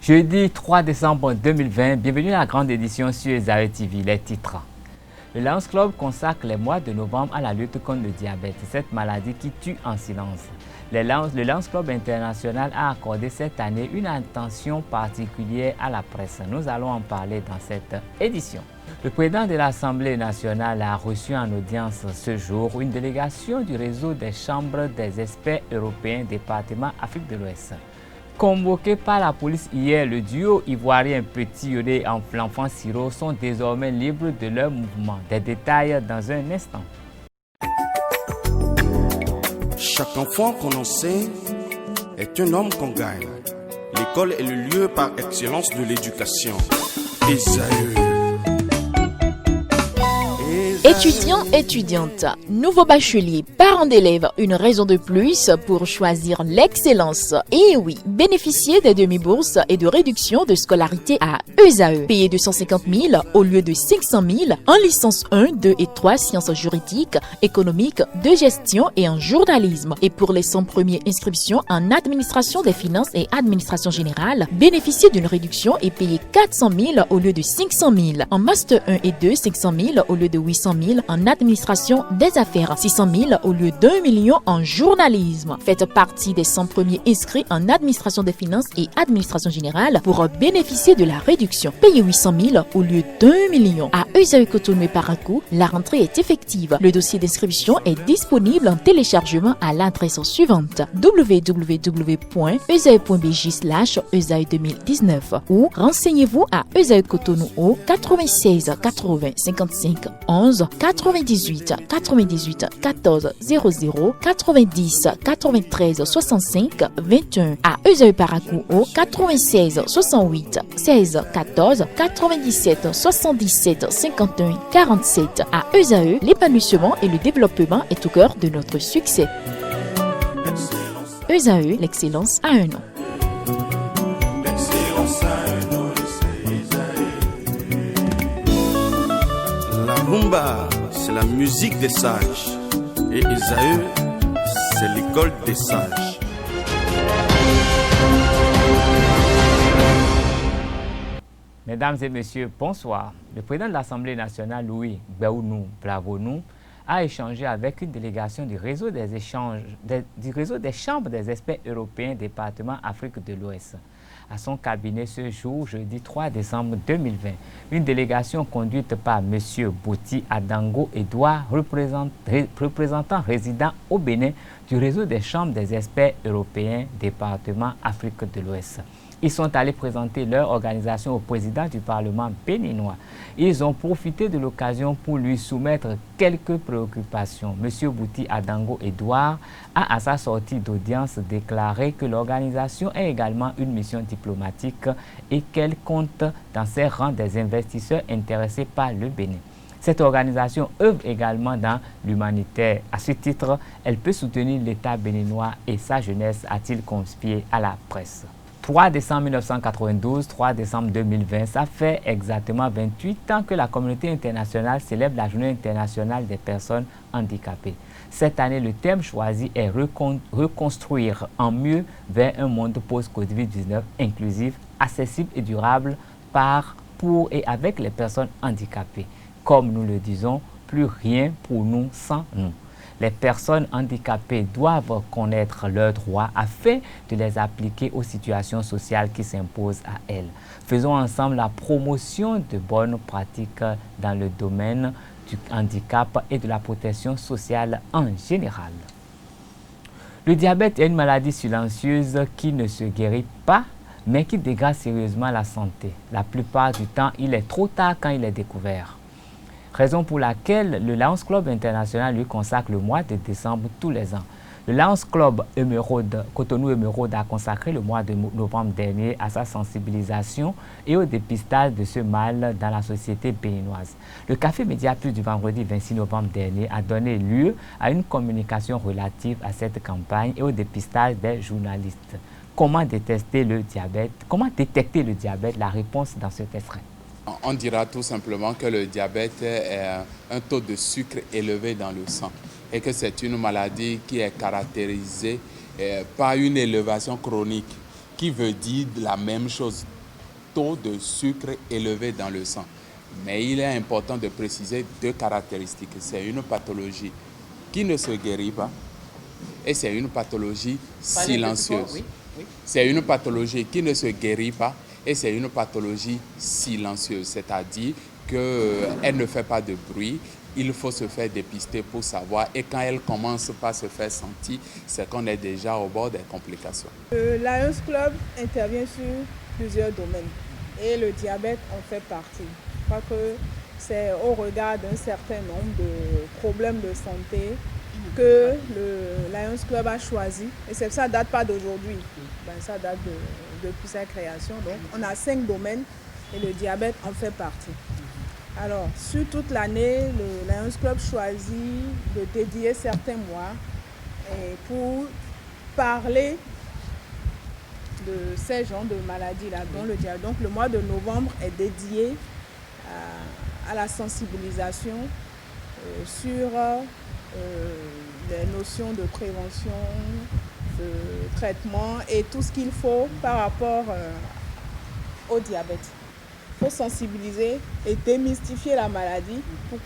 Jeudi 3 décembre 2020, bienvenue à la grande édition sur Esaü TV, les titres. Le Lions Club consacre les mois de novembre à la lutte contre le diabète, cette maladie qui tue en silence. Le Lions Club International a accordé cette année une attention particulière à la presse. Nous allons en parler dans cette édition. Le président de l'Assemblée nationale a reçu en audience ce jour une délégation du réseau des chambres des experts européens département Afrique de l'Ouest. Convoqué par la police hier, le duo ivoirien Petit Yodé et l'enfant Siro sont désormais libres de leur mouvement. Des détails dans un instant. Chaque enfant qu'on enseigne est un homme qu'on gagne. L'école est le lieu par excellence de l'éducation. Esaü. Étudiants, étudiantes, nouveaux bacheliers, parents d'élèves, une raison de plus pour choisir l'excellence. Et oui, bénéficier des demi-bourses et de réductions de scolarité à Esaü. Payer 250 000 au lieu de 500 000 en licence 1, 2 et 3 sciences juridiques, économiques, de gestion et en journalisme. Et pour les 100 premières inscriptions en administration des finances et administration générale, bénéficier d'une réduction et payer 400 000 au lieu de 500 000. En master 1 et 2, 500 000 au lieu de 800 000 en administration des affaires, 600 000 au lieu d'1 million en journalisme. Faites partie des 100 premiers inscrits en administration des finances et administration générale pour bénéficier de la réduction. Payez 800 000 au lieu d'1 million. À Esaü Cotonou et Parakou, la rentrée est effective. Le dossier d'inscription est disponible en téléchargement à l'adresse suivante www.esaü.bj/esaü2019 ou renseignez-vous à Esaü Cotonou au 96 80 55 11 98 98 14 00 90 93 65 21 à Esaü Parakou au 96 68 16 14 97 77 51 47 à Esaü, l'épanouissement et le développement est au cœur de notre succès. Esaü, l'excellence a un nom. La rumba, c'est la musique des sages. Et Esaü, c'est l'école des sages. Mesdames et messieurs, bonsoir. Le président de l'Assemblée nationale, Louis Béounou Blavonou, a échangé avec une délégation du réseau des chambres des experts européens département Afrique de l'Ouest à son cabinet ce jour, jeudi 3 décembre 2020. Une délégation conduite par M. Bouti Adango Edouard, représentant résident au Bénin du réseau des chambres des experts européens département Afrique de l'Ouest. Ils sont allés présenter leur organisation au président du Parlement béninois. Ils ont profité de l'occasion pour lui soumettre quelques préoccupations. M. Bouti Adango Edouard a, à sa sortie d'audience, déclaré que l'organisation est également une mission diplomatique et qu'elle compte dans ses rangs des investisseurs intéressés par le Bénin. Cette organisation œuvre également dans l'humanitaire. À ce titre, elle peut soutenir l'État béninois et sa jeunesse, a-t-il confié à la presse. 3 décembre 1992, 3 décembre 2020, ça fait exactement 28 ans que la communauté internationale célèbre la Journée internationale des personnes handicapées. Cette année, le thème choisi est reconstruire en mieux vers un monde post-Covid-19 inclusif, accessible et durable par, pour et avec les personnes handicapées. Comme nous le disons, plus rien pour nous sans nous. Les personnes handicapées doivent connaître leurs droits afin de les appliquer aux situations sociales qui s'imposent à elles. Faisons ensemble la promotion de bonnes pratiques dans le domaine du handicap et de la protection sociale en général. Le diabète est une maladie silencieuse qui ne se guérit pas, mais qui dégrade sérieusement la santé. La plupart du temps, il est trop tard quand il est découvert. Raison pour laquelle le Lions Club International lui consacre le mois de décembre tous les ans. Le Lions Club Cotonou Émeraude a consacré le mois de novembre dernier à sa sensibilisation et au dépistage de ce mal dans la société béninoise. Le Café Média Plus du vendredi 26 novembre dernier a donné lieu à une communication relative à cette campagne et au dépistage des journalistes. Comment détecter le diabète? Comment détecter le diabète? La réponse dans cet extrait. On dira tout simplement que le diabète est un taux de sucre élevé dans le sang et que c'est une maladie qui est caractérisée par une élévation chronique qui veut dire la même chose taux de sucre élevé dans le sang. Mais il est important de préciser deux caractéristiques. C'est une pathologie qui ne se guérit pas et c'est une pathologie silencieuse. Oui, oui. C'est une pathologie qui ne se guérit pas et c'est une pathologie silencieuse, c'est-à-dire qu'elle ne fait pas de bruit. Il faut se faire dépister pour savoir, et quand elle commence par se faire sentir, c'est qu'on est déjà au bord des complications. Le Lions Club intervient sur plusieurs domaines et le diabète en fait partie. Je crois que c'est au regard d'un certain nombre de problèmes de santé que le Lions Club a choisi, et ça ne date pas d'aujourd'hui, ça date depuis sa création. Donc on a 5 domaines et le diabète en fait partie. Alors, sur toute l'année, le Lions Club choisit de dédier certains mois pour parler de ces genres de maladies-là, dont le diabète. Donc, le mois de novembre est dédié à la sensibilisation sur les notions de prévention, de traitement et tout ce qu'il faut par rapport au diabète. Il faut sensibiliser et démystifier la maladie pour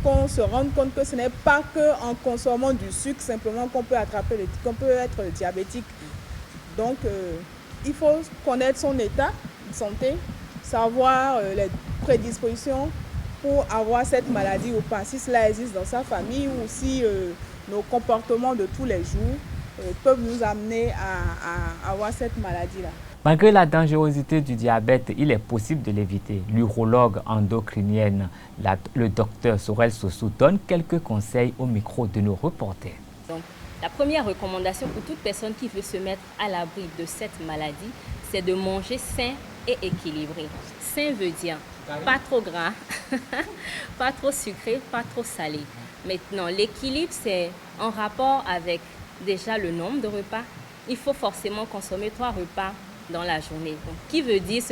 qu'on se rende compte que ce n'est pas qu'en consommant du sucre simplement qu'on peut être diabétique. Donc, il faut connaître son état de santé, savoir les prédispositions pour avoir cette maladie ou pas, si cela existe dans sa famille ou si nos comportements de tous les jours peuvent nous amener à avoir cette maladie-là. Malgré la dangerosité du diabète, il est possible de l'éviter. L'urologue endocrinienne, le docteur Sorel Sossou, donne quelques conseils au micro de nos reporters. Donc, la première recommandation pour toute personne qui veut se mettre à l'abri de cette maladie, c'est de manger sain et équilibré. Sain veut dire pas trop gras, pas trop sucré, pas trop salé. Maintenant, l'équilibre, c'est en rapport avec déjà le nombre de repas. Il faut forcément consommer 3 repas dans la journée. Donc, qui veut dire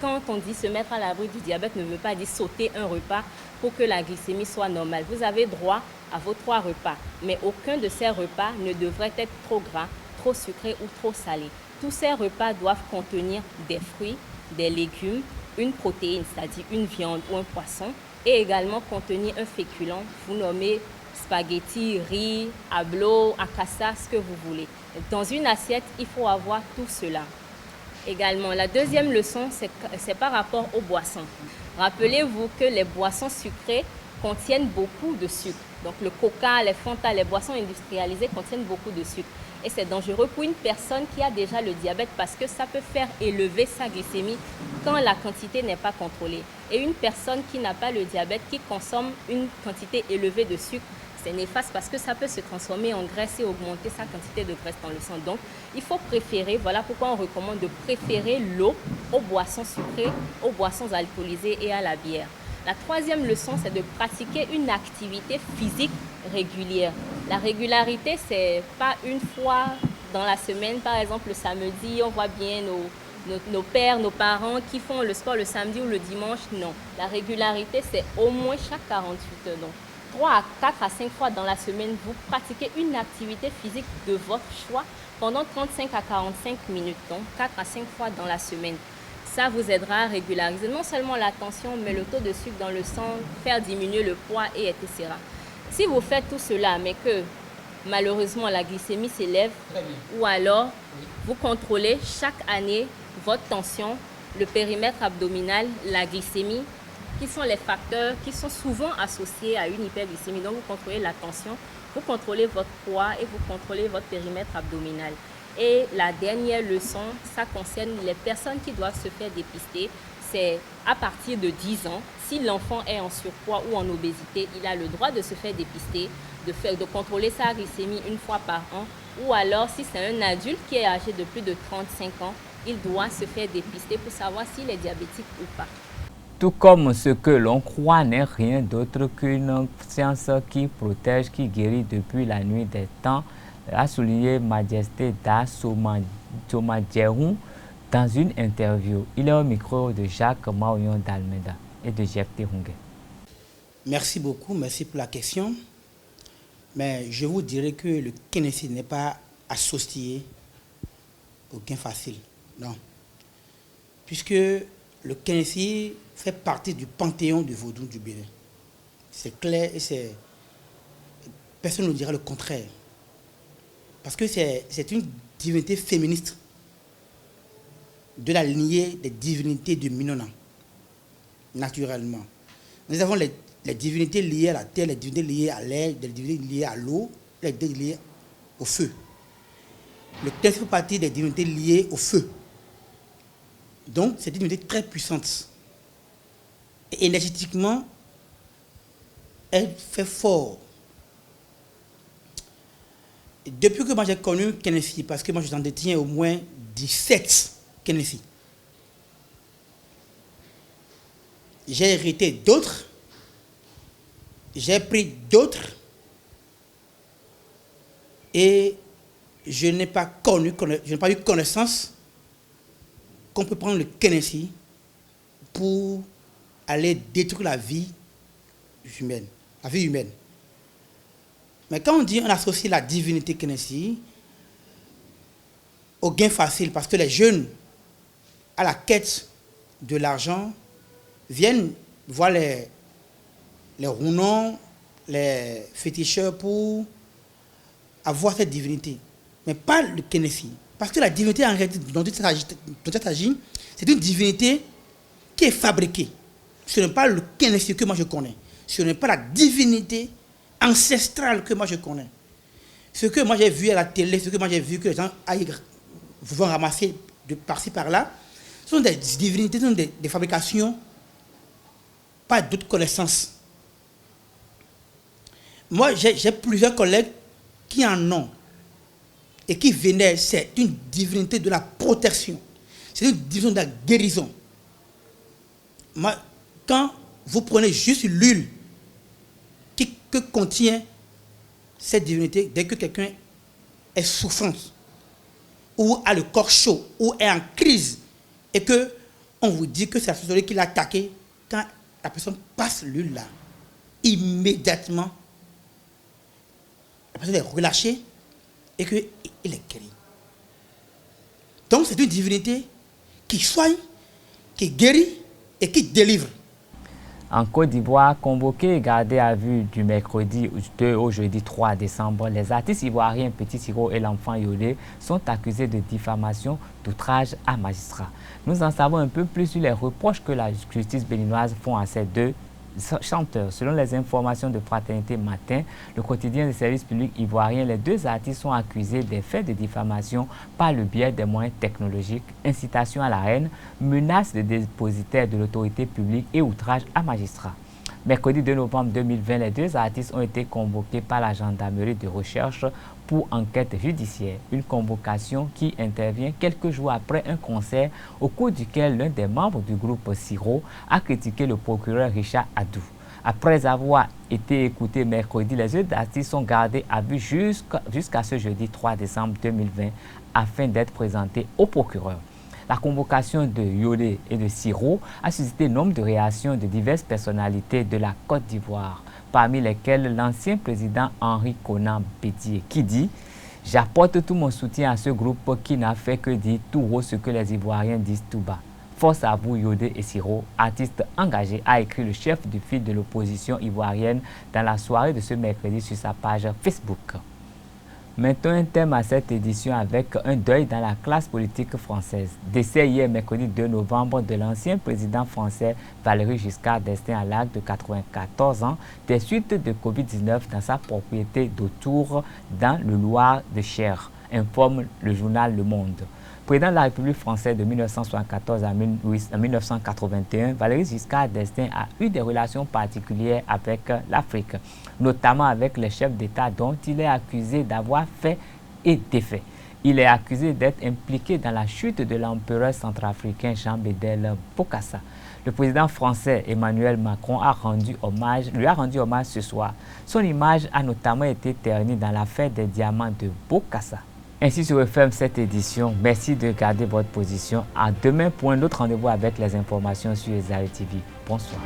quand on dit se mettre à l'abri du diabète, ne veut pas dire sauter un repas pour que la glycémie soit normale. Vous avez droit à vos 3 repas, mais aucun de ces repas ne devrait être trop gras, trop sucré ou trop salé. Tous ces repas doivent contenir des fruits, des légumes, une protéine, c'est-à-dire une viande ou un poisson, et également contenir un féculent. Vous nommez spaghetti, riz, ablo, akassa, ce que vous voulez. Dans une assiette, il faut avoir tout cela. Également, la deuxième leçon, c'est par rapport aux boissons. Rappelez-vous que les boissons sucrées contiennent beaucoup de sucre. Donc le coca, les Fanta, les boissons industrialisées contiennent beaucoup de sucre. Et c'est dangereux pour une personne qui a déjà le diabète parce que ça peut faire élever sa glycémie quand la quantité n'est pas contrôlée. Et une personne qui n'a pas le diabète, qui consomme une quantité élevée de sucre, c'est néfaste parce que ça peut se transformer en graisse et augmenter sa quantité de graisse dans le sang. Donc, il faut préférer, voilà pourquoi on recommande de préférer l'eau aux boissons sucrées, aux boissons alcoolisées et à la bière. La troisième leçon, c'est de pratiquer une activité physique régulière. La régularité, c'est pas une fois dans la semaine, par exemple le samedi, on voit bien nos pères, nos parents qui font le sport le samedi ou le dimanche. Non, la régularité, c'est au moins chaque 48 heures. Donc, 3 à 4 à 5 fois dans la semaine, vous pratiquez une activité physique de votre choix pendant 35 à 45 minutes, donc 4 à 5 fois dans la semaine. Ça vous aidera à régulariser non seulement la tension, mais le taux de sucre dans le sang, faire diminuer le poids, et etc. Si vous faites tout cela, mais que malheureusement la glycémie s'élève, ou alors vous contrôlez chaque année votre tension, le périmètre abdominal, la glycémie, qui sont les facteurs qui sont souvent associés à une hyperglycémie. Donc vous contrôlez la tension, vous contrôlez votre poids et vous contrôlez votre périmètre abdominal. Et la dernière leçon, ça concerne les personnes qui doivent se faire dépister. C'est à partir de 10 ans, si l'enfant est en surpoids ou en obésité, il a le droit de se faire dépister, de contrôler sa glycémie une fois par an. Ou alors, si c'est un adulte qui est âgé de plus de 35 ans, il doit se faire dépister pour savoir s'il est diabétique ou pas. Tout comme ce que l'on croit n'est rien d'autre qu'une science qui protège, qui guérit depuis la nuit des temps, a souligné Majesté Da Somadjerou dans une interview. Il est au micro de Jacques Maouyon d'Almeida et de Jeff Terungue. Merci beaucoup, merci pour la question. Mais je vous dirais que le kinésie n'est pas associé au gain facile. Non. puisque le Kénési fait partie du panthéon du vaudou du Bénin. C'est clair et personne ne dira le contraire. Parce que c'est une divinité féministe de la lignée des divinités de Minona, naturellement. Nous avons les divinités liées à la terre, les divinités liées à l'air, les divinités liées à l'eau, les divinités liées au feu. Le Kénési fait partie des divinités liées au feu. Donc, c'est une divinité très puissante. Et énergétiquement, elle fait fort. Et depuis que moi j'ai connu Kénési, parce que moi j'en détiens au moins 17 Kénési, j'ai hérité d'autres, j'ai pris d'autres, et je n'ai pas eu connaissance qu'on peut prendre le Kénési pour aller détruire la vie humaine. Mais quand on dit on associe la divinité Kénési au gain facile, parce que les jeunes à la quête de l'argent viennent voir les rounons, les féticheurs pour avoir cette divinité. Mais pas le Kénési. Parce que la divinité en réalité dont il s'agit, c'est une divinité qui est fabriquée. Ce n'est pas le Kénési que moi je connais. Ce n'est pas la divinité ancestrale que moi je connais. Ce que moi j'ai vu à la télé, ce que moi j'ai vu que les gens vont ramasser de par-ci par-là, ce sont des divinités, ce sont des fabrications, pas d'autres connaissances. Moi j'ai plusieurs collègues qui en ont et qui vénèrent. C'est une divinité de la protection. C'est une divinité de la guérison. Moi, quand vous prenez juste l'huile que contient cette divinité, dès que quelqu'un est souffrant, ou a le corps chaud, ou est en crise, et que on vous dit que c'est la sorcellerie qui l'a attaqué, quand la personne passe l'huile là, immédiatement, la personne est relâchée et qu'il est guéri. Donc c'est une divinité qui soigne, qui guérit et qui délivre. En Côte d'Ivoire, convoqués et gardés à vue du mercredi 2 au jeudi 3 décembre, les artistes ivoiriens Petit Siro et l'enfant Yodé sont accusés de diffamation, d'outrage à magistrat. Nous en savons un peu plus sur les reproches que la justice béninoise font à ces deux chanteurs. Selon les informations de Fraternité Matin, le quotidien des services publics ivoiriens, les deux artistes sont accusés des faits de diffamation par le biais des moyens technologiques, incitation à la haine, menace de dépositaire de l'autorité publique et outrage à magistrat. Mercredi 2 novembre 2020, les deux artistes ont été convoqués par la gendarmerie de recherche pour enquête judiciaire. Une convocation qui intervient quelques jours après un concert au cours duquel l'un des membres du groupe Siro a critiqué le procureur Richard Adou. Après avoir été écoutés mercredi, les deux artistes sont gardés à vue jusqu'à ce jeudi 3 décembre 2020 afin d'être présentés au procureur. La convocation de Yodé et de Siro a suscité nombre de réactions de diverses personnalités de la Côte d'Ivoire, parmi lesquelles l'ancien président Henri Konan Bédié, qui dit « J'apporte tout mon soutien à ce groupe qui n'a fait que dire tout haut ce que les Ivoiriens disent tout bas. Force à vous, Yodé et Siro, artistes engagés », a écrit le chef du fil de l'opposition ivoirienne dans la soirée de ce mercredi sur sa page Facebook. Mettons un thème à cette édition avec un deuil dans la classe politique française. Décès hier mercredi 2 novembre de l'ancien président français Valéry Giscard d'Estaing à l'âge de 94 ans des suites de Covid-19 dans sa propriété d'Autour dans le Loir-de-Cher, informe le journal Le Monde. Président de la République française de 1974 à 1981, Valéry Giscard d'Estaing a eu des relations particulières avec l'Afrique, notamment avec les chefs d'État dont il est accusé d'avoir fait et défait. Il est accusé d'être impliqué dans la chute de l'empereur centrafricain Jean-Bédel Bokassa. Le président français Emmanuel Macron lui a rendu hommage ce soir. Son image a notamment été ternie dans l'affaire des diamants de Bokassa. Ainsi se referme cette édition. Merci de garder votre position. À demain pour un autre rendez-vous avec les informations sur Esaü TV. Bonsoir.